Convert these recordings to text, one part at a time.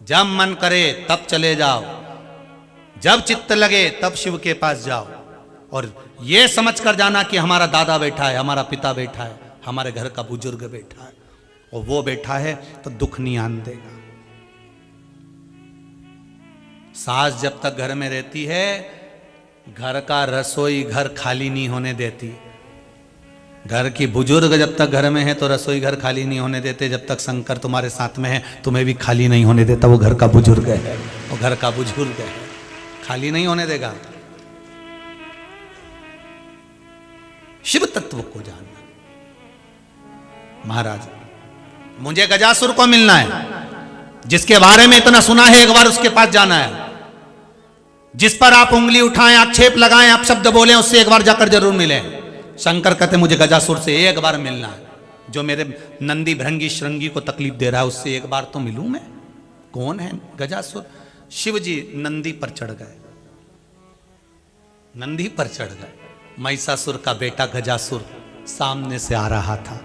जब मन करे तब चले जाओ, जब चित्त लगे तब शिव के पास जाओ, और ये समझ कर जाना कि हमारा दादा बैठा है, हमारा पिता बैठा है, हमारे घर का बुजुर्ग बैठा है, और वो बैठा है तो दुख नहीं आने देगा। सास जब तक घर में रहती है, घर का रसोई घर खाली नहीं होने देती। घर की बुजुर्ग जब तक घर में है तो रसोई घर खाली नहीं होने देते। जब तक शंकर तुम्हारे साथ में है, तुम्हें भी खाली नहीं होने देता। वो घर का बुजुर्ग है, वो घर का बुजुर्ग है, खाली नहीं होने देगा। शिव तत्व को जानना। महाराज, मुझे गजासुर को मिलना है, जिसके बारे में इतना सुना है, एक बार उसके पास जाना है। जिस पर आप उंगली उठाएं, आक्षेप लगाएं, आप शब्द बोलें, उससे एक बार जाकर जरूर मिलें। शंकर कहते मुझे गजासुर से एक बार मिलना है, जो मेरे नंदी भृंगी श्रृंगी को तकलीफ दे रहा है, उससे एक बार तो मिलूं मैं। कौन है गजासुर? शिव जी नंदी पर चढ़ गए, नंदी पर चढ़ गए। महिषासुर का बेटा गजासुर सामने से आ रहा था।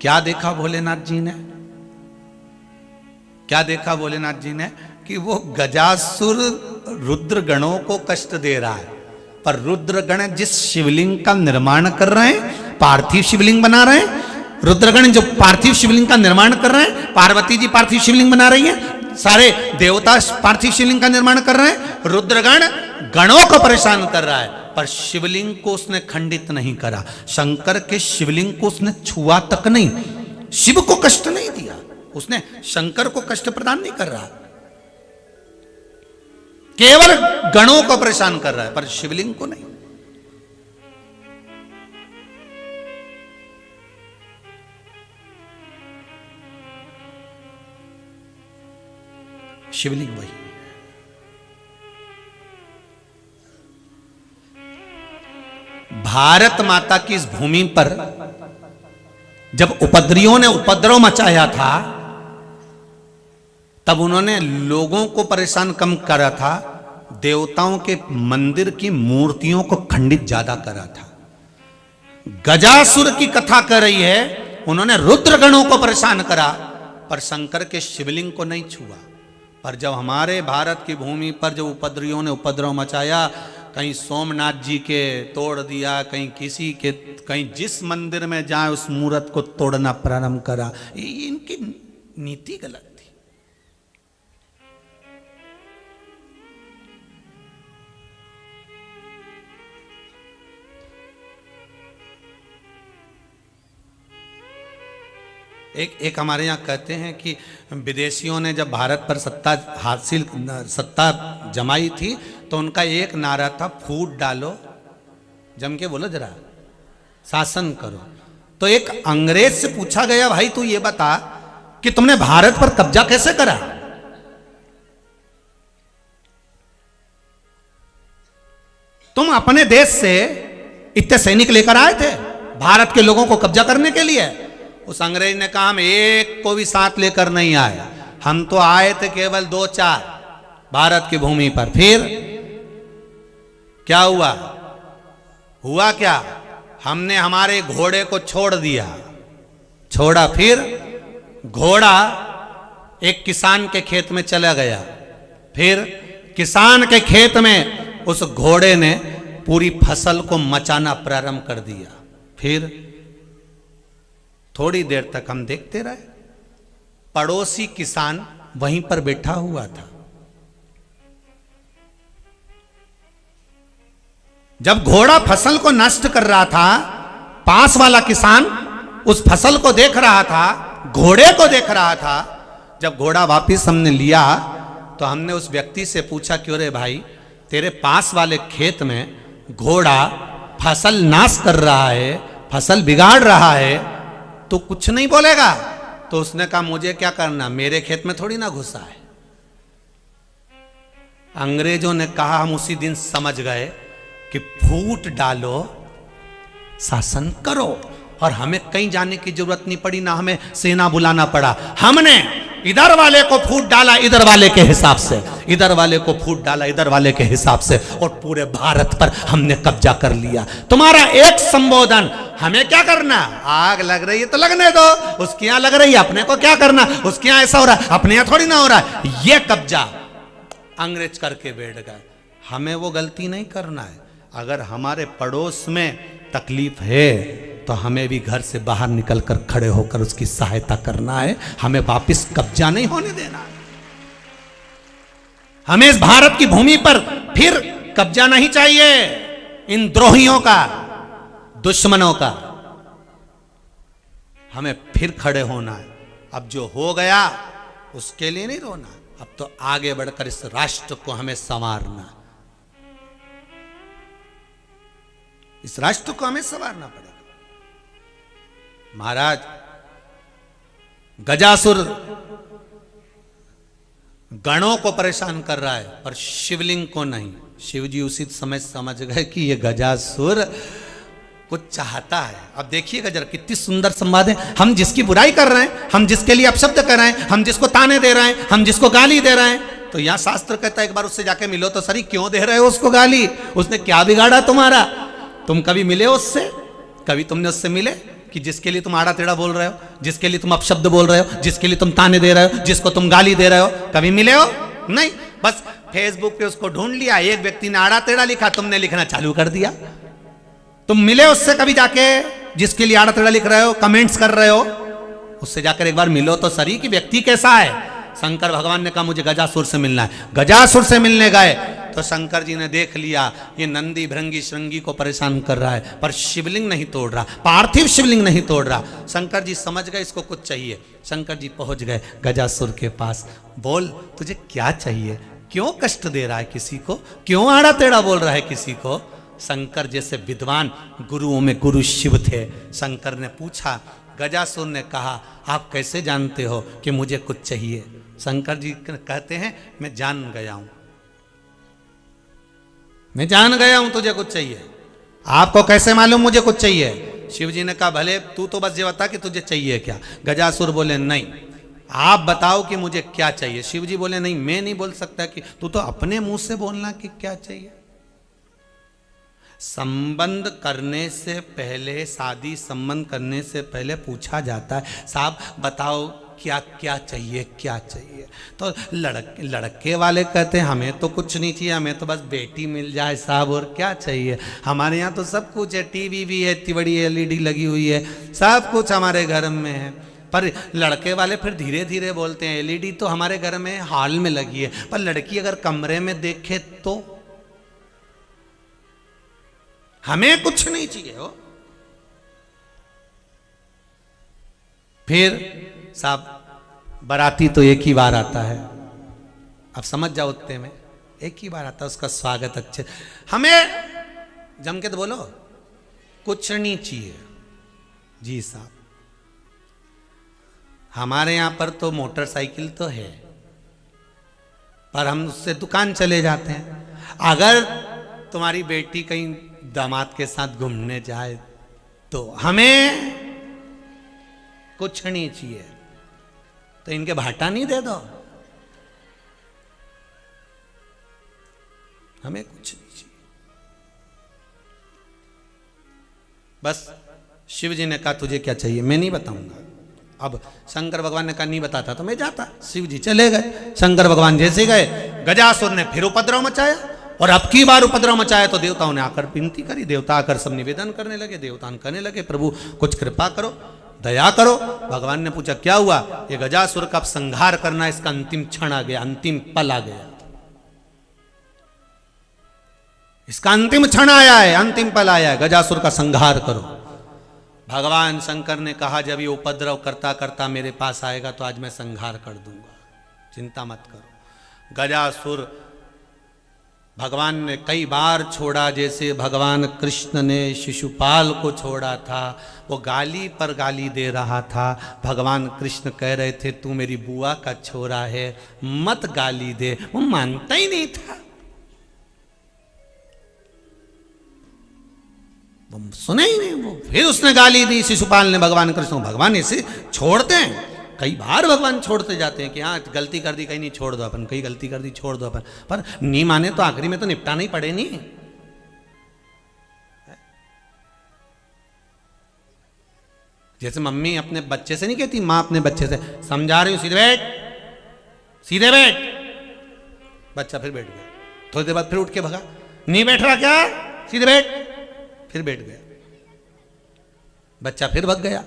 क्या देखा भोलेनाथ जी ने? क्या देखा भोलेनाथ जी ने? कि वो गजासुर रुद्र गणों को कष्ट दे रहा है, पर रुद्रगण जिस शिवलिंग का निर्माण कर रहे हैं, पार्थिव शिवलिंग बना रहे हैं, रुद्रगण जो पार्थिव शिवलिंग का निर्माण कर रहे हैं, पार्वती जी पार्थिव शिवलिंग बना रही हैं, सारे देवता पार्थिव शिवलिंग का निर्माण कर रहे हैं, रुद्रगण गणों को परेशान कर रहा है, पर शिवलिंग को उसने खंडित नहीं करा। शंकर के शिवलिंग को उसने छुआ तक नहीं, शिव को कष्ट नहीं दिया, उसने शंकर को कष्ट प्रदान नहीं कर रहा, केवल गणों को परेशान कर रहा है, पर शिवलिंग को नहीं। शिवलिंग वही। भारत माता की इस भूमि पर जब उपद्रवियों ने उपद्रव मचाया था, तब उन्होंने लोगों को परेशान कम करा था, देवताओं के मंदिर की मूर्तियों को खंडित ज्यादा करा था। गजासुर की कथा कर रही है, उन्होंने रुद्रगणों को परेशान करा, पर शंकर के शिवलिंग को नहीं छुआ। पर जब हमारे भारत की भूमि पर जब उपद्रवियों ने उपद्रव मचाया, कहीं सोमनाथ जी के तोड़ दिया, कहीं किसी के, कहीं जिस मंदिर में जाए उस मूर्त को तोड़ना प्रारंभ करा, इनकी नीति गलत। एक हमारे यहाँ कहते हैं कि विदेशियों ने जब भारत पर सत्ता जमाई थी, तो उनका एक नारा था, फूट डालो, जम के बोलो जरा, शासन करो। तो एक अंग्रेज से पूछा गया, भाई तू ये बता कि तुमने भारत पर कब्जा कैसे करा? तुम अपने देश से इतने सैनिक लेकर आए थे भारत के लोगों को कब्जा करने के लिए? उस अंग्रेज ने कहा, हम एक को भी साथ लेकर नहीं आए, हम तो आए थे केवल 2-4 भारत की भूमि पर। फिर क्या हुआ? हुआ क्या? हमने हमारे घोड़े को छोड़ दिया, छोड़ा, फिर घोड़ा एक किसान के खेत में चला गया, फिर किसान के खेत में उस घोड़े ने पूरी फसल को मचाना प्रारंभ कर दिया। फिर थोड़ी देर तक हम देखते रहे, पड़ोसी किसान वहीं पर बैठा हुआ था। जब घोड़ा फसल को नष्ट कर रहा था, पास वाला किसान उस फसल को देख रहा था, घोड़े को देख रहा था। जब घोड़ा वापस हमने लिया तो हमने उस व्यक्ति से पूछा, क्यों रे भाई, तेरे पास वाले खेत में घोड़ा फसल नाश कर रहा है, फसल बिगाड़ रहा है, तो कुछ नहीं बोलेगा? तो उसने कहा, मुझे क्या करना, मेरे खेत में थोड़ी ना घुसा है। अंग्रेजों ने कहा, हम उसी दिन समझ गए कि फूट डालो, शासन करो, और हमें कहीं जाने की जरूरत नहीं पड़ी, ना हमें सेना बुलाना पड़ा। हमने इधर वाले को फूट डाला इधर वाले के हिसाब से, इधर वाले को फूट डाला इधर वाले के हिसाब से, और पूरे भारत पर हमने कब्जा कर लिया। तुम्हारा एक संबोधन, हमें क्या करना, आग लग रही है तो लगने दो, उसके यहां लग रही है अपने को क्या करना, उसके यहां ऐसा हो रहा है अपने यहां थोड़ी ना हो रहा है। ये कब्जा अंग्रेज करके बैठ गए, हमें वो गलती नहीं करना है। अगर हमारे पड़ोस में तकलीफ है तो हमें भी घर से बाहर निकलकर खड़े होकर उसकी सहायता करना है, हमें वापस कब्जा नहीं होने देना है। हमें इस भारत की भूमि पर फिर कब्जा नहीं चाहिए, इन द्रोहियों का, दुश्मनों का। हमें फिर खड़े होना है। अब जो हो गया उसके लिए नहीं रोना, अब तो आगे बढ़कर इस राष्ट्र को हमें संवारना, इस राष्ट्र को हमें संवारना पड़ेगा। महाराज गजासुर गणों को परेशान कर रहा है पर शिवलिंग को नहीं। शिवजी उसी समय समझ गए कि ये गजासुर कुछ चाहता है। अब देखिएगा जरा कितनी सुंदर संवाद है। हम जिसकी बुराई कर रहे हैं, हम जिसके लिए अपशब्द कर रहे हैं, हम जिसको ताने दे रहे हैं, हम जिसको गाली दे रहे हैं, तो यहां शास्त्र कहता है एक बार उससे जाके मिलो तो सही, क्यों दे रहे हो उसको गाली, उसने क्या बिगाड़ा तुम्हारा। तुम कभी मिले उससे, कभी तुमने उससे मिले कि जिसके लिए तुम आड़ा टेढ़ा बोल रहे हो, जिसके लिए तुम अपशब्द बोल रहे हो, जिसके लिए तुम ताने दे रहे हो, जिसको तुम गाली दे रहे हो, कभी मिले हो? नहीं। बस फेसबुक पे उसको ढूंढ लिया, एक व्यक्ति ने आड़ा टेढ़ा लिखा, तुमने लिखना चालू कर दिया। तुम मिले उससे कभी जाके, जिसके लिए आड़ा टेढ़ा लिख रहे हो, कमेंट्स कर रहे हो, उससे जाकर एक बार मिलो तो सही कि व्यक्ति कैसा है। शंकर भगवान ने कहा मुझे गजासुर से मिलना है। गजासुर से मिलने गए तो शंकर जी ने देख लिया ये नंदी भृंगी श्रृंगी को परेशान कर रहा है पर शिवलिंग नहीं तोड़ रहा, पार्थिव शिवलिंग नहीं तोड़ रहा। शंकर जी समझ गए इसको कुछ चाहिए। शंकर जी पहुंच गए गजासुर के पास। बोल तुझे क्या चाहिए, क्यों कष्ट दे रहा है किसी को, क्यों आड़ा टेढ़ा बोल रहा है किसी को। शंकर जैसे विद्वान गुरुओं में गुरु शिव थे। शंकर ने पूछा, गजासुर ने कहा आप कैसे जानते हो कि मुझे कुछ चाहिए। शंकर जी कहते हैं मैं जान गया हूं, मैं जान गया हूं तुझे कुछ चाहिए। आपको कैसे मालूम मुझे कुछ चाहिए। शिव जी ने कहा भले तू तो बस ये बता कि तुझे चाहिए क्या। गजासुर बोले नहीं आप बताओ कि मुझे क्या चाहिए। शिव जी बोले नहीं मैं नहीं बोल सकता, कि तू तो अपने मुंह से बोलना कि क्या चाहिए। संबंध करने से पहले, शादी संबंध करने से पहले पूछा जाता है साहब बताओ क्या क्या चाहिए, क्या चाहिए। तो लड़के वाले कहते हैं हमें तो कुछ नहीं चाहिए, हमें तो बस बेटी मिल जाए साहब, और क्या चाहिए। हमारे यहाँ तो सब कुछ है, टीवी भी है, इतनी बड़ी LED लगी हुई है, सब कुछ हमारे घर में है। पर लड़के वाले फिर धीरे धीरे बोलते हैं LED तो हमारे घर में हॉल में लगी है, पर लड़की अगर कमरे में देखे तो हमें कुछ नहीं चाहिए हो। फिर साहब बाराती तो एक ही बार आता है, अब समझ जाओ उतने में एक ही बार आता है, उसका स्वागत अच्छे। हमें जम के तो बोलो कुछ नहीं चाहिए जी साहब। हमारे यहां पर तो मोटरसाइकिल तो है पर हम उससे दुकान चले जाते हैं। अगर तुम्हारी बेटी कहीं दामाद के साथ घूमने जाए तो हमें कुछ नहीं चाहिए, तो इनके भाटा नहीं दे दो, हमें कुछ नहीं चाहिए। बस शिव जी ने कहा तुझे क्या चाहिए, मैं नहीं बताऊंगा। अब शंकर भगवान ने कहा नहीं बताता तो मैं जाता। शिव जी चले गए। शंकर भगवान जैसे गए गजासुर ने फिर उपद्रव मचाया, और अब की बार उपद्रव मचाया तो देवताओं ने आकर विनती करी। देवता आकर सब निवेदन करने लगे, देवता कहने लगे प्रभु कुछ कृपा करो, दया करो। भगवान ने पूछा क्या हुआ। ये गजासुर का संहार करना, इसका अंतिम क्षण आ गया, अंतिम पल आ गया, इसका अंतिम क्षण आया है, अंतिम पल आया है, गजासुर का संहार करो। भगवान शंकर ने कहा जब ये उपद्रव करता करता मेरे पास आएगा तो आज मैं संहार कर दूंगा, चिंता मत करो। गजासुर भगवान ने कई बार छोड़ा, जैसे भगवान कृष्ण ने शिशुपाल को छोड़ा था। वो गाली पर गाली दे रहा था। भगवान कृष्ण कह रहे थे तू मेरी बुआ का छोरा है, मत गाली दे। वो मानता ही नहीं था, वो सुने ही नहीं। वो फिर उसने गाली दी शिशुपाल ने भगवान कृष्ण को। भगवान इसे छोड़ते हैं, कई बार भगवान छोड़ते जाते हैं कि हाँ गलती कर दी, कहीं नहीं छोड़ दो अपन, कहीं गलती कर दी छोड़ दो अपन, पर नहीं माने तो आखिरी में तो निपटाना ही पड़े नहीं। जैसे मम्मी अपने बच्चे से नहीं कहती, माँ अपने बच्चे से समझा रही हूं सीधे बैठ, सीधे बैठ, बच्चा फिर बैठ गया, थोड़ी देर बाद फिर उठ के भगा, नहीं बैठ रहा क्या, सीधे बैठ, फिर बैठ गया, बच्चा फिर भग गया।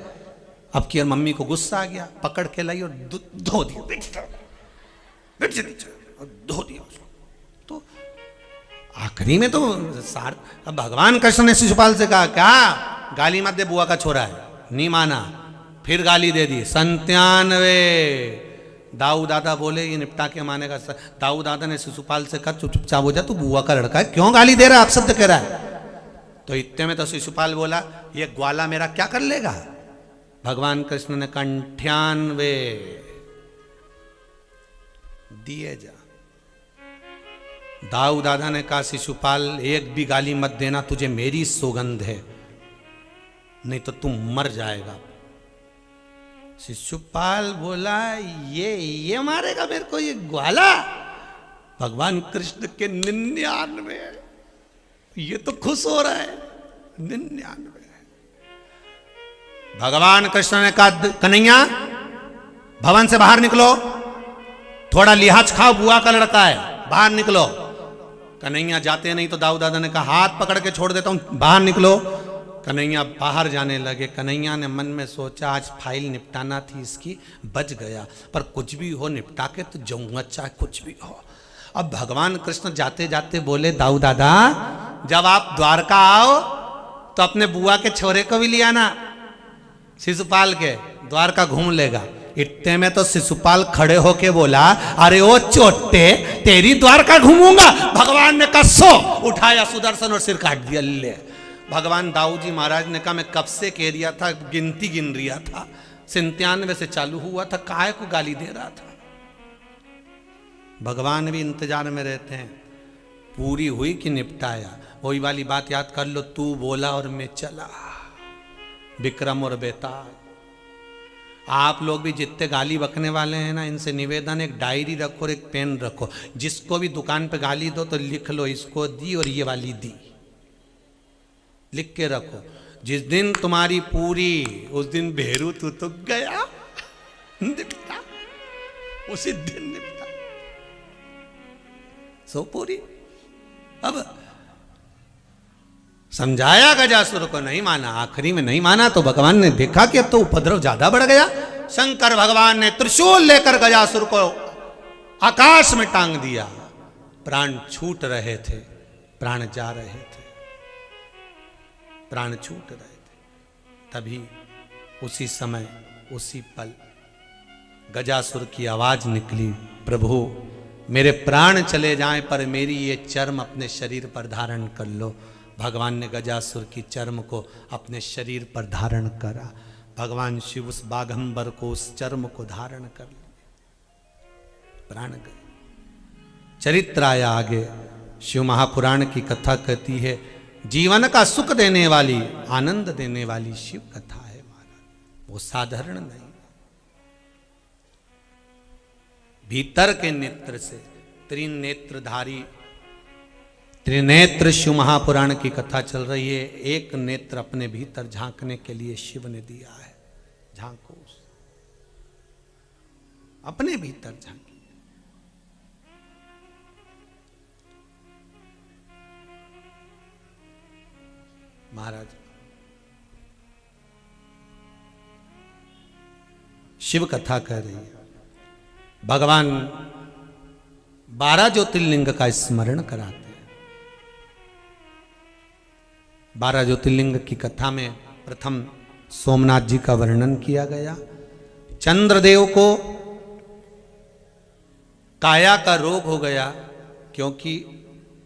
अब की मम्मी को गुस्सा आ गया, पकड़ के लाई और धो दिया, बेट से नीचे और धो दिया उसको। तो आखिरी में तो अब भगवान कृष्ण ने शिशुपाल से कहा क्या गाली मत दे, बुआ का छोरा है, नहीं माना, फिर गाली दे दी 97। दाऊ दादा बोले ये निपटा के मानेगा। दाऊ दादा ने शिशुपाल से कहा चुपचाप हो जा, तू बुआ का लड़का है, क्यों गाली दे रहा है, अपशब्द कह रहा है। तो इतने में तो शिशुपाल बोला ये ग्वाला मेरा क्या कर लेगा। भगवान कृष्ण ने 98 दिए जा। दाऊ दादा ने कहा शिशुपाल एक भी गाली मत देना, तुझे मेरी सौगंध है, नहीं तो तुम मर जाएगा। शिशुपाल बोला ये मारेगा मेरे को, ये ग्वाला। भगवान कृष्ण के 99, ये तो खुश हो रहा है 99। भगवान कृष्ण ने कहा कन्हैया भवन से बाहर निकलो, थोड़ा लिहाज खाओ, बुआ का लड़का है, बाहर निकलो। कन्हैया जाते नहीं तो दाऊ दादा ने कहा हाथ पकड़ के छोड़ देता हूं, बाहर निकलो। कन्हैया बाहर जाने लगे। कन्हैया ने मन में सोचा आज फाइल निपटाना थी इसकी, बच गया, पर कुछ भी हो निपटा के तो जाऊंगा, चाहे कुछ भी हो। अब भगवान कृष्ण जाते जाते बोले दाऊ दादा जब आप द्वारका आओ तो अपने बुआ के छोरे को भी ले आना, शिशुपाल के, द्वारका घूम लेगा। इतने में तो शिशुपाल खड़े होके बोला अरे ओ चोटे तेरी द्वारका घूमूंगा। भगवान ने कहा सो, उठाया सुदर्शन और सिर काट दिया। ले भगवान दाऊ जी महाराज ने कहा मैं कब से कह रिया था, गिनती गिन रिया था, 97 से चालू हुआ था, काहे को गाली दे रहा था। भगवान भी इंतजार में रहते हैं, पूरी हुई कि निपटाया। वही वाली बात याद कर लो, तू बोला और मैं चला, विक्रम और बेताल। आप लोग भी जितने गाली बकने वाले हैं ना, इनसे निवेदन एक डायरी रखो और एक पेन रखो, जिसको भी दुकान पे गाली दो तो लिख लो इसको दी और ये वाली दी, लिख के रखो। जिस दिन तुम्हारी पूरी, उस दिन भेरू तू तो गया, निपटा, उसी दिन निपटा, सो पूरी। अब समझाया गजासुर को, नहीं माना, आखिरी में नहीं माना तो भगवान ने देखा कि अब तो उपद्रव ज्यादा बढ़ गया। शंकर भगवान ने त्रिशूल लेकर गजासुर को आकाश में टांग दिया। प्राण छूट रहे थे, प्राण जा रहे थे, प्राण छूट रहे थे। तभी उसी समय उसी पल गजासुर की आवाज निकली, प्रभु मेरे प्राण चले जाएं पर मेरी ये चर्म अपने शरीर पर धारण कर लो। भगवान ने गजासुर की चर्म को अपने शरीर पर धारण करा। भगवान शिव उस बाघंबर को, उस चर्म को धारण कर लिया, प्राण गए। चरित्र आया आगे, शिव महापुराण की कथा कहती है जीवन का सुख देने वाली, आनंद देने वाली शिव कथा है महाराज, वो साधारण नहीं। भीतर के नेत्र से त्रिनेत्रधारी, त्रिनेत्र शिव महापुराण की कथा चल रही है। एक नेत्र अपने भीतर झांकने के लिए शिव ने दिया है, झांको, अपने भीतर झांकी। महाराज शिव कथा कह रही है, भगवान 12 ज्योतिर्लिंग का स्मरण कराते हैं। 12 ज्योतिर्लिंग की कथा में प्रथम सोमनाथ जी का वर्णन किया गया। चंद्रदेव को काया का रोग हो गया, क्योंकि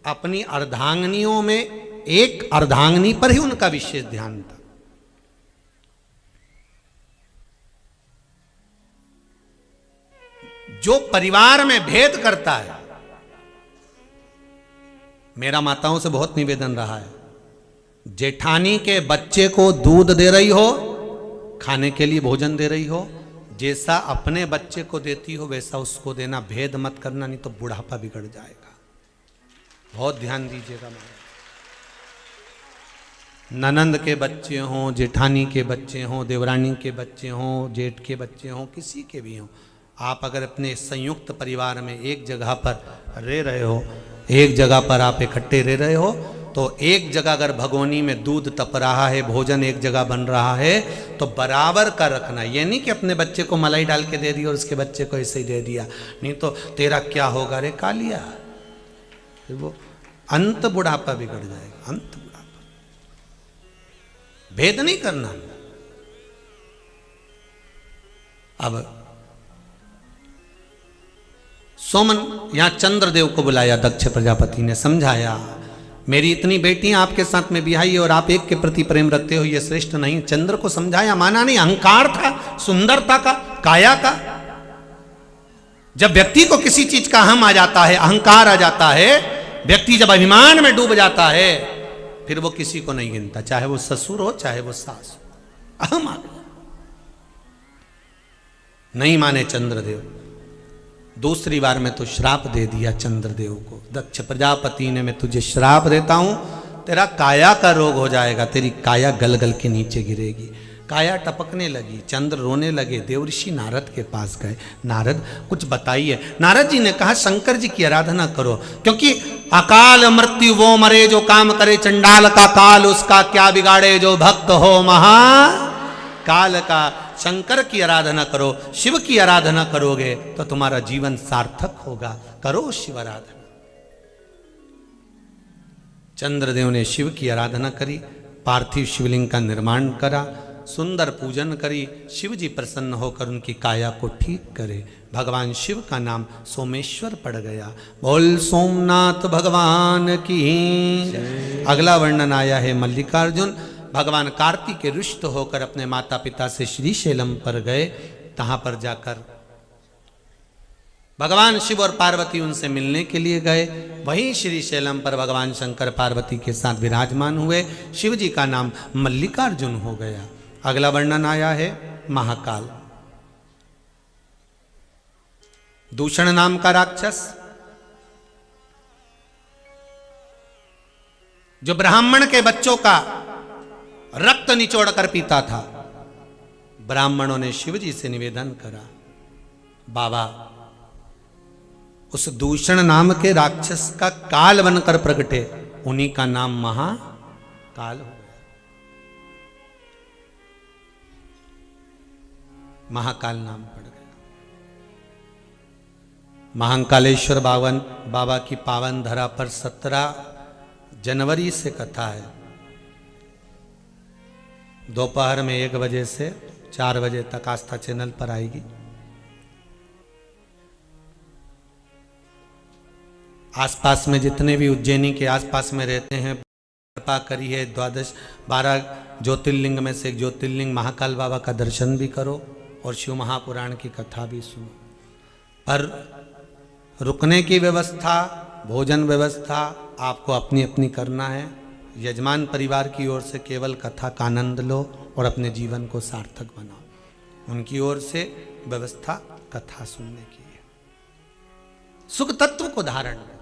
अपनी अर्धांगिनियों में एक अर्धांगिनी पर ही उनका विशेष ध्यान था। जो परिवार में भेद करता है, मेरा माताओं से बहुत निवेदन रहा है, जेठानी के बच्चे को दूध दे रही हो, खाने के लिए भोजन दे रही हो, जैसा अपने बच्चे को देती हो वैसा उसको देना, भेद मत करना, नहीं तो बुढ़ापा बिगड़ जाएगा। बहुत ध्यान दीजिएगा महाराज। ननंद के बच्चे हों, जेठानी के बच्चे हों, देवरानी के बच्चे हों, जेठ के बच्चे हों, किसी के भी हों, आप अगर अपने संयुक्त परिवार में एक जगह पर रह रहे हो, एक जगह पर आप इकट्ठे रह रहे हो, तो एक जगह अगर भगोनी में दूध तप रहा है, भोजन एक जगह बन रहा है, तो बराबर का रखना। ये नहीं कि अपने बच्चे को मलाई डाल के दे दिया और उसके बच्चे को ऐसे ही दे दिया, नहीं तो तेरा क्या होगा रे कालिया, फिर वो अंत बुढ़ापा बिगड़ जाएगा। अंत बुढ़ापा, भेद नहीं करना। अब सोमन यहां चंद्रदेव को बुलाया, दक्ष प्रजापति ने समझाया, मेरी इतनी बेटियां आपके साथ में बिहाई और आप एक के प्रति प्रेम रखते हो, ये श्रेष्ठ नहीं। चंद्र को समझाया, माना नहीं। अहंकार था, सुंदरता का, काया का। जब व्यक्ति को किसी चीज का अहम आ जाता है, अहंकार आ जाता है, व्यक्ति जब अभिमान में डूब जाता है, फिर वो किसी को नहीं गिनता, चाहे वो ससुर हो चाहे वो सास हो। अहम आ गया, नहीं माने चंद्रदेव। दूसरी बार में तो श्राप दे दिया चंद्रदेव को। दक्ष प्रजापति ने, मैं तुझे श्राप देता हूं, तेरा काया का रोग हो जाएगा, तेरी काया गल गल के नीचे गिरेगी। काया टपकने लगी, चंद्र रोने लगे। देवऋषि नारद के पास गए, नारद कुछ बताइए। नारद जी ने कहा, शंकर जी की आराधना करो, क्योंकि अकाल मृत्यु वो मरे जो काम करे, चंडाल का काल उसका क्या बिगाड़े, जो भक्त हो महा काल का। शंकर की आराधना करो, शिव की आराधना करोगे तो तुम्हारा जीवन सार्थक होगा। करो शिव आराधना। चंद्रदेव ने शिव की आराधना करी, पार्थिव शिवलिंग का निर्माण करा, सुंदर पूजन करी। शिव जी प्रसन्न होकर उनकी काया को ठीक करे। भगवान शिव का नाम सोमेश्वर पड़ गया। बोल सोमनाथ भगवान की। अगला वर्णन आया है मल्लिकार्जुन। भगवान कार्तिक के रुष्ट होकर अपने माता पिता से श्रीशैलम पर गए। तहां पर जाकर भगवान शिव और पार्वती उनसे मिलने के लिए गए। वहीं श्रीशैलम पर भगवान शंकर पार्वती के साथ विराजमान हुए। शिव जी का नाम मल्लिकार्जुन हो गया। अगला वर्णन आया है महाकाल। दूषण नाम का राक्षस, जो ब्राह्मण के बच्चों का रक्त निचोड़ कर पीता था। ब्राह्मणों ने शिव जी से निवेदन करा, बाबा उस दूषण नाम के राक्षस का काल बनकर प्रकटे, उन्हीं का नाम महाकाल हो गया। महाकाल नाम पड़ गया। महाकालेश्वर बाबा की पावन धरा पर 17 जनवरी से कथा है। दोपहर में 1 बजे से 4 बजे तक आस्था चैनल पर आएगी। आसपास में जितने भी उज्जैनी के आसपास में रहते हैं, कृपा करिए 12 ज्योतिर्लिंग में से एक ज्योतिर्लिंग महाकाल बाबा का दर्शन भी करो और शिव महापुराण की कथा भी सुनो। पर रुकने की व्यवस्था, भोजन व्यवस्था आपको अपनी अपनी करना है। यजमान परिवार की ओर से केवल कथा का आनंद लो और अपने जीवन को सार्थक बनाओ। उनकी ओर से व्यवस्था कथा सुनने की है। सुख तत्व को धारण करो।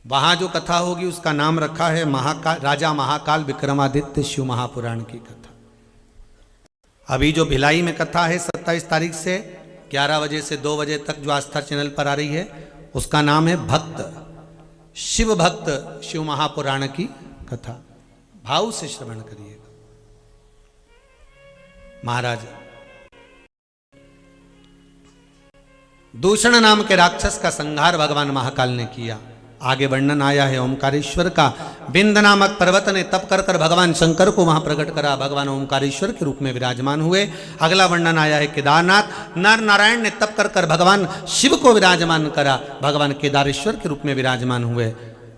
वहां जो कथा होगी उसका नाम रखा है महाकाल, राजा महाकाल विक्रमादित्य शिव महापुराण की कथा। अभी जो भिलाई में कथा है 27 तारीख से 11 बजे से 2 बजे तक जो आस्था चैनल पर आ रही है, उसका नाम है भक्त शिव भक्त शिव महापुराण की कथा। भाव से श्रवण करिएगा। महाराज दूषण नाम के राक्षस का संहार भगवान महाकाल ने किया। आगे वर्णन आया है ओमकारेश्वर का। बिंद नामक पर्वत ने तप कर कर भगवान शंकर को वहां प्रकट करा। भगवान ओमकारेश्वर के रूप में विराजमान हुए। अगला वर्णन आया है केदारनाथ। नर नारायण ने तप कर कर भगवान शिव को विराजमान करा। भगवान केदारेश्वर के रूप में विराजमान हुए।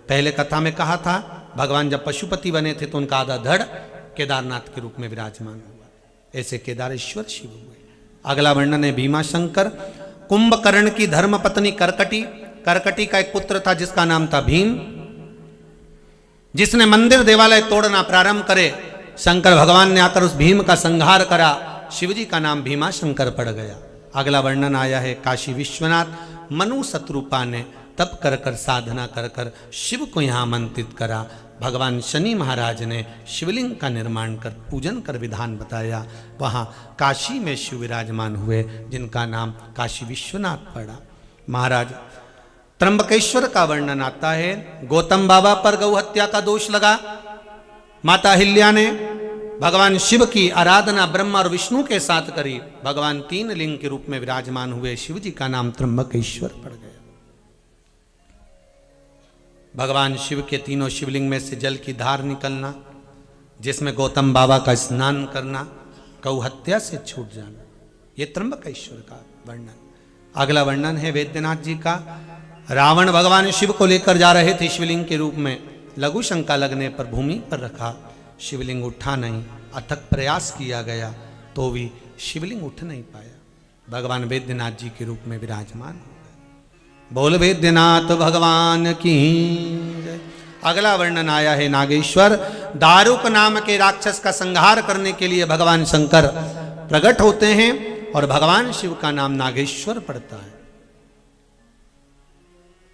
पहले कथा में कहा था भगवान जब पशुपति बने थे तो उनका आधा धड़ केदारनाथ के रूप में विराजमान हुआ। ऐसे केदारेश्वर शिव हुए। अगला वर्णन है भीमाशंकर। कुंभकर्ण की धर्म पत्नी करकटी, करकटी का एक पुत्र था जिसका नाम था भीम, जिसने मंदिर देवालय तोड़ना प्रारंभ करे। शंकर भगवान ने आकर उस भीम का संहार करा शिव जी का नाम भीमा शंकर पड़ गया। अगला वर्णन आया है काशी विश्वनाथ मनु शत्रुपा ने तप कर कर साधना कर कर शिव को यहाँ आमंत्रित करा। भगवान शनि महाराज ने शिवलिंग का निर्माण कर पूजन कर विधान बताया। वहाँ काशी में शिव विराजमान हुए जिनका नाम काशी विश्वनाथ पड़ा। महाराज त्र्यंबकेश्वर का वर्णन आता है। गौतम बाबा पर गौ हत्या का दोष लगा। माता अहिल्या ने भगवान शिव की आराधना ब्रह्मा और विष्णु के साथ करी। भगवान तीन लिंग के रूप में विराजमान हुए। शिव जी का नाम त्र्यंबकेश्वर पड़ गया। भगवान शिव के तीनों शिवलिंग में से जल की धार निकलना, जिसमें गौतम बाबा का स्नान करना, गौ हत्या से छूट जाना, ये त्र्यंबकेश्वर का वर्णन। अगला वर्णन है वैद्यनाथ जी का। रावण भगवान शिव को लेकर जा रहे थे शिवलिंग के रूप में। लघु शंका लगने पर भूमि पर रखा, शिवलिंग उठा नहीं। अथक प्रयास किया गया तो भी शिवलिंग उठ नहीं पाया। भगवान वैद्यनाथ जी के रूप में विराजमान हो गए। बोल वैद्यनाथ भगवान की जय। अगला वर्णन आया है नागेश्वर। दारुक नाम के राक्षस का संहार करने के लिए भगवान शंकर प्रकट होते हैं और भगवान शिव का नाम नागेश्वर पड़ता है।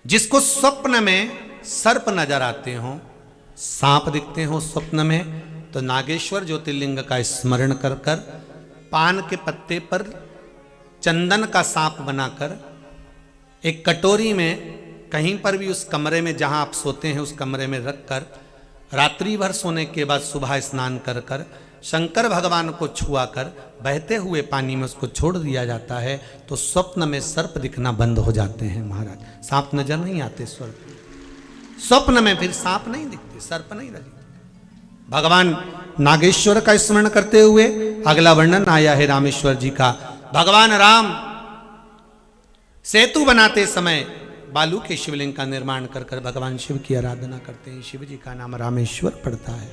जिसको स्वप्न में सर्प नजर आते हो, सांप दिखते हो स्वप्न में, तो नागेश्वर ज्योतिर्लिंग का स्मरण कर कर पान के पत्ते पर चंदन का सांप बनाकर एक कटोरी में कहीं पर भी उस कमरे में जहां आप सोते हैं उस कमरे में रखकर रात्रि भर सोने के बाद सुबह स्नान कर कर शंकर भगवान को छुआ कर बहते हुए पानी में उसको छोड़ दिया जाता है तो स्वप्न में सर्प दिखना बंद हो जाते हैं। महाराज सांप नजर नहीं आते स्वप्न में, फिर सांप नहीं दिखते, सर्प नहीं दिखते। भगवान नागेश्वर का स्मरण करते हुए अगला वर्णन आया है रामेश्वर जी का। भगवान राम सेतु बनाते समय बालू के शिवलिंग का निर्माण कर कर भगवान शिव की आराधना करते हैं। शिव जी का नाम रामेश्वर पड़ता है।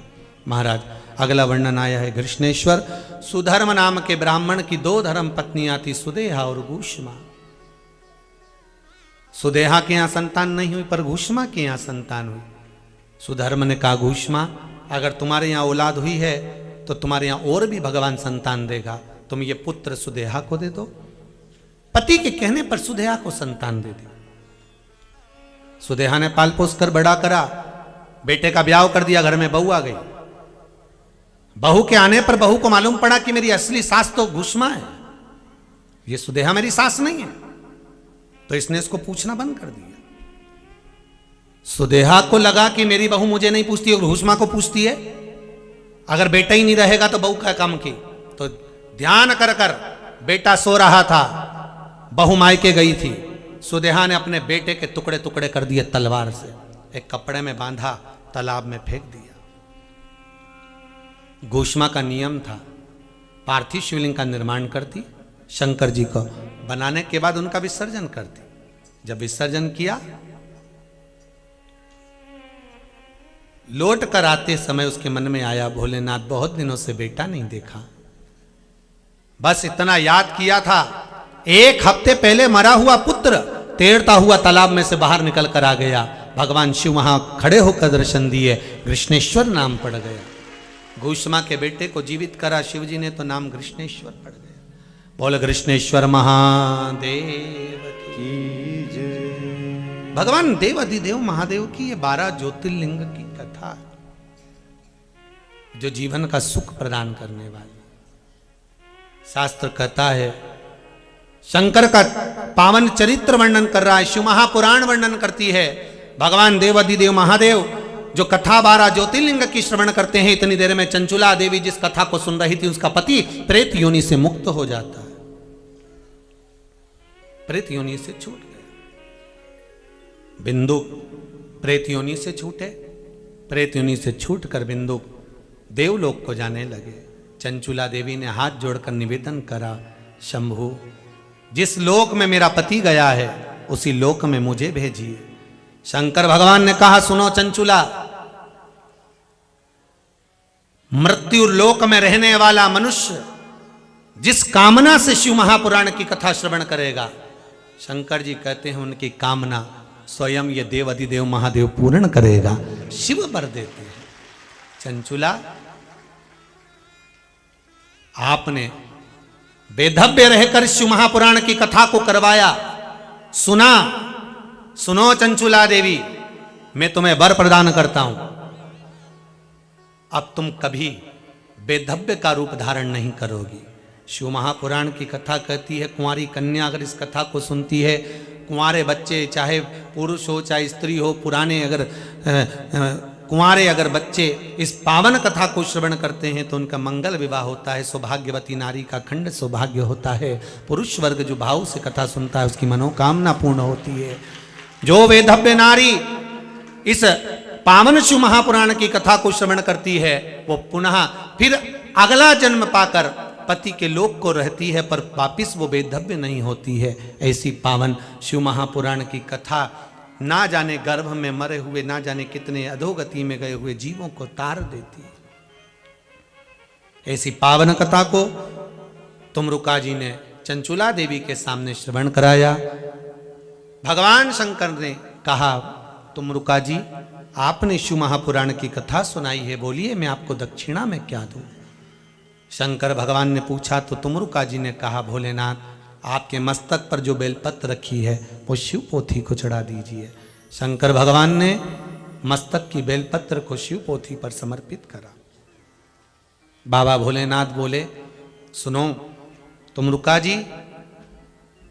महाराज अगला वर्णन आया है कृष्णेश्वर। सुधर्म नाम के ब्राह्मण की दो धर्म पत्नियां थी, सुदेहा और घूष्मा। सुदेहा के यहां संतान नहीं हुई पर घूष्मा के यहां संतान हुई। सुधर्म ने कहा घूष्मा अगर तुम्हारे यहां औलाद हुई है तो तुम्हारे यहां और भी भगवान संतान देगा, तुम ये पुत्र सुदेहा को दे दो। पति के कहने पर सुदेहा को संतान दे दी। सुदेहा ने पाल पोस कर बड़ा करा, बेटे का ब्याह कर दिया, घर में बहू आ गई। बहू के आने पर बहू को मालूम पड़ा कि मेरी असली सास तो घूष्मा है, ये सुदेहा मेरी सास नहीं है, तो इसने इसको पूछना बंद कर दिया। सुदेहा को लगा कि मेरी बहू मुझे नहीं पूछती और घूष्मा को पूछती है, अगर बेटा ही नहीं रहेगा तो बहू क्या काम की। तो ध्यान कर कर बेटा सो रहा था, बहू मायके गई थी। सुदेहा ने अपने बेटे के टुकड़े टुकड़े कर दिए तलवार से, एक कपड़े में बांधा, तालाब में फेंक दिया। घूष्मा का नियम था पार्थिव शिवलिंग का निर्माण करती, शंकर जी को बनाने के बाद उनका विसर्जन करती। जब विसर्जन किया लौट कर आते समय उसके मन में आया भोलेनाथ बहुत दिनों से बेटा नहीं देखा, बस इतना याद किया था। एक हफ्ते पहले मरा हुआ पुत्र तैरता हुआ तालाब में से बाहर निकल कर आ गया। भगवान शिव वहां खड़े होकर दर्शन दिए, कृष्णेश्वर नाम पड़ गया। घूष्मा के बेटे को जीवित करा शिव जी ने तो नाम कृष्णेश्वर पड़ गया। बोल कृष्णेश्वर महादेव की जय। भगवान देव अधिदेव महादेव की ये 12 ज्योतिर्लिंग की कथा जो जीवन का सुख प्रदान करने वाली। शास्त्र कहता है शंकर का पावन चरित्र वर्णन कर रहा है, शिव महापुराण वर्णन करती है। भगवान देव अधिदेव महादेव जो कथा 12 ज्योतिर्लिंग की श्रवण करते हैं, इतनी देर में चंचुला देवी जिस कथा को सुन रही थी उसका पति प्रेत योनि से मुक्त हो जाता है, प्रेत योनि से छूट गया। बिंदु प्रेत योनि से छूटे, प्रेत योनि से छूटकर बिंदु देवलोक को जाने लगे। चंचुला देवी ने हाथ जोड़कर निवेदन करा, शंभु जिस लोक में मेरा पति गया है उसी लोक में मुझे भेजिए। शंकर भगवान ने कहा सुनो चंचुला, मृत्यु लोक में रहने वाला मनुष्य जिस कामना से शिव महापुराण की कथा श्रवण करेगा, शंकर जी कहते हैं उनकी कामना स्वयं ये देव अधिदेव महादेव पूर्ण करेगा, शिव वर देते हैं। चंचुला आपने बेधव्य रहकर शिव महापुराण की कथा को करवाया, सुना। सुनो चंचुला देवी, मैं तुम्हें वर प्रदान करता हूं, अब तुम कभी बेधव्य का रूप धारण नहीं करोगी। शिव महापुराण की कथा कहती है, कुंवारी कन्या अगर इस कथा को सुनती है, कुंवारे बच्चे चाहे पुरुष हो चाहे स्त्री हो, पुराने अगर कुंवारे अगर बच्चे इस पावन कथा को श्रवण करते हैं तो उनका मंगल विवाह होता है, सौभाग्यवती नारी का खंड सौभाग्य होता है। पुरुष वर्ग जो भाव से कथा सुनता है उसकी मनोकामना पूर्ण होती है। जो वेधव्य नारी इस पावन शिव महापुराण की कथा को श्रवण करती है वो पुनः फिर अगला जन्म पाकर पति के लोक को रहती है, पर वापिस वो बेधव्य नहीं होती है। ऐसी पावन शिव महापुराण की कथा ना जाने गर्भ में मरे हुए ना जाने कितने अधोगति में गए हुए जीवों को तार देती है। ऐसी पावन कथा को तुमरुका जी ने चंचुला देवी के सामने श्रवण कराया। भगवान शंकर ने कहा, तुमरुका जी आपने शिव महापुराण की कथा सुनाई है, बोलिए मैं आपको दक्षिणा में क्या दूं। शंकर भगवान ने पूछा तो तुमरुका जी ने कहा, भोलेनाथ आपके मस्तक पर जो बेलपत्र रखी है वो शिव पोथी को चढ़ा दीजिए। शंकर भगवान ने मस्तक की बेलपत्र को शिव पोथी पर समर्पित करा। बाबा भोलेनाथ बोले, सुनो तुमरुका जी,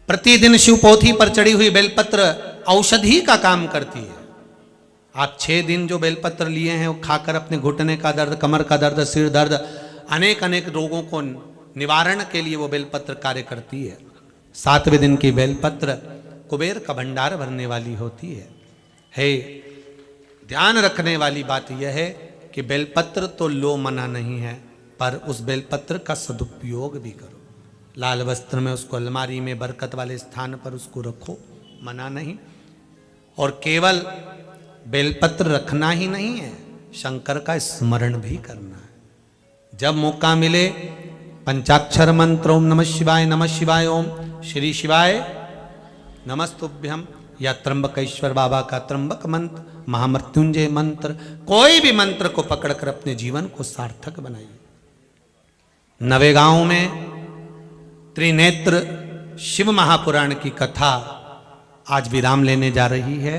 प्रतिदिन शिव पोथी पर चढ़ी हुई बेलपत्र औषधि का काम करती है। आप 6 दिन जो बेलपत्र लिए हैं वो खाकर अपने घुटने का दर्द, कमर का दर्द, सिर दर्द, अनेक अनेक रोगों को निवारण के लिए वो बेलपत्र कार्य करती है। 7वें दिन की बेलपत्र कुबेर का भंडार भरने वाली होती है। ध्यान रखने वाली बात यह है कि बेलपत्र तो लो मना नहीं है, पर उस बेलपत्र का सदुपयोग भी करो। लाल वस्त्र में उसको अलमारी में बरकत वाले स्थान पर उसको रखो, मना नहीं। और केवल बेलपत्र रखना ही नहीं है, शंकर का स्मरण भी करना है। जब मौका मिले पंचाक्षर मंत्र ओम नमः शिवाय ओम श्री शिवाय नमस्तुभ्यम, या त्र्यंबकेश्वर बाबा का त्र्यंबक मंत्र, महामृत्युंजय मंत्र, कोई भी मंत्र को पकड़कर अपने जीवन को सार्थक बनाइए। नवेगांव में त्रिनेत्र शिव महापुराण की कथा आज विराम लेने जा रही है।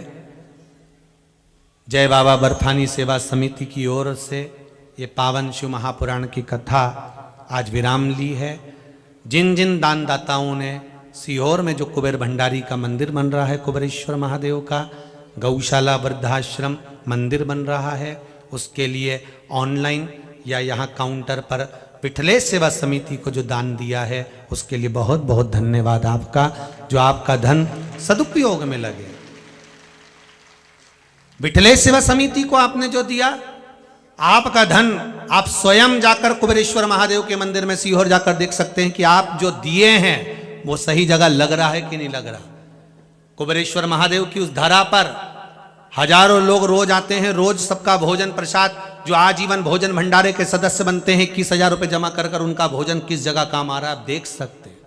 जय बाबा बर्फानी सेवा समिति की ओर से ये पावन शिव महापुराण की कथा आज विराम ली है। जिन जिन दानदाताओं ने सीहोर में जो कुबेर भंडारी का मंदिर बन रहा है, कुबेरेश्वर महादेव का, गौशाला वृद्धाश्रम मंदिर बन रहा है, उसके लिए ऑनलाइन या यहाँ काउंटर पर पिठले सेवा समिति को जो दान दिया है उसके लिए बहुत बहुत धन्यवाद आपका, जो आपका धन सदुपयोग में लगे। पिठले सेवा समिति को आपने जो दिया, आपका धन आप स्वयं जाकर कुबेरेश्वर महादेव के मंदिर में सीहोर जाकर देख सकते हैं कि आप जो दिए हैं वो सही जगह लग रहा है कि नहीं लग रहा। कुबेरेश्वर महादेव की उस धरा पर हजारों लोग रोज आते हैं, रोज सबका भोजन प्रसाद, जो आजीवन भोजन भंडारे के सदस्य बनते हैं, 21,000 रुपये जमा कर उनका भोजन किस जगह काम आ रहा है आप देख सकते हैं।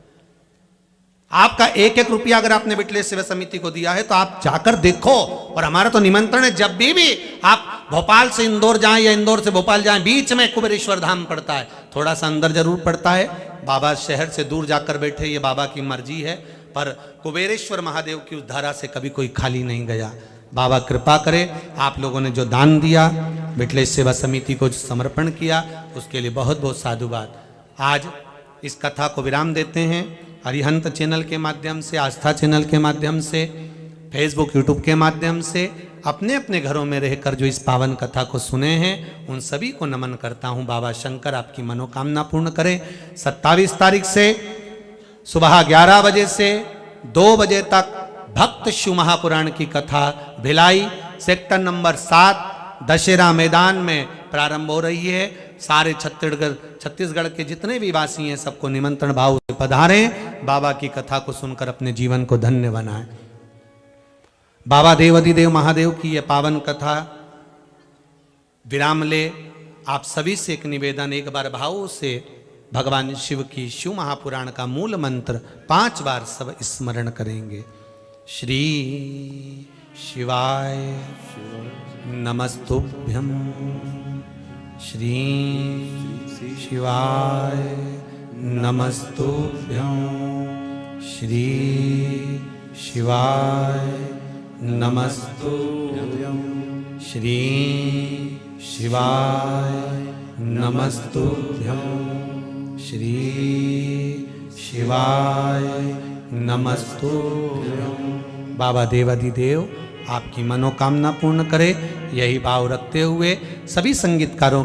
आपका 1-1 रुपया अगर आपने बिटले सेवा समिति को दिया है तो आप जाकर देखो। और हमारा तो निमंत्रण है, जब भी आप भोपाल से इंदौर जाएं या इंदौर से भोपाल जाएं, बीच में कुबेरेश्वर धाम पड़ता है, थोड़ा सा अंदर जरूर पड़ता है। बाबा शहर से दूर जाकर बैठे, ये बाबा की मर्जी है, पर कुबेरेश्वर महादेव की उस धारा से कभी कोई खाली नहीं गया। बाबा कृपा करे, आप लोगों ने जो दान दिया, बिटले सेवा समिति को जो समर्पण किया, उसके लिए बहुत बहुत साधुवाद। आज इस कथा को विराम देते हैं। अरिहंत चैनल के माध्यम से, आस्था चैनल के माध्यम से, फेसबुक यूट्यूब के माध्यम से अपने अपने घरों में रहकर जो इस पावन कथा को सुने हैं उन सभी को नमन करता हूं। बाबा शंकर आपकी मनोकामना पूर्ण करें। 27 तारीख से सुबह 11 बजे से 2 बजे तक भक्त शिव महापुराण की कथा भिलाई सेक्टर नंबर 7 दशहरा मैदान में प्रारंभ हो रही है। सारे छत्तीसगढ़ के जितने भी वासी हैं सबको निमंत्रण भाव से पधारें, बाबा की कथा को सुनकर अपने जीवन को धन्य बनाएं। बाबा देवाधिदेव महादेव की यह पावन कथा विराम ले। आप सभी से एक निवेदन, एक बार भाव से भगवान शिव की शिव महापुराण का मूल मंत्र 5 बार सब स्मरण करेंगे। श्री शिवाय नमस्तुभ्यं, श्री शिवाय नमस्तुभ्यं श्री शिवाय नमस्तुभ्यं श्री शिवाय नमस्तुभ्यं श्री शिवाय नमस्तुभ्यं। बाबा देवाधिदेव आपकी मनोकामना पूर्ण करे, यही भाव रखते हुए सभी संगीतकारों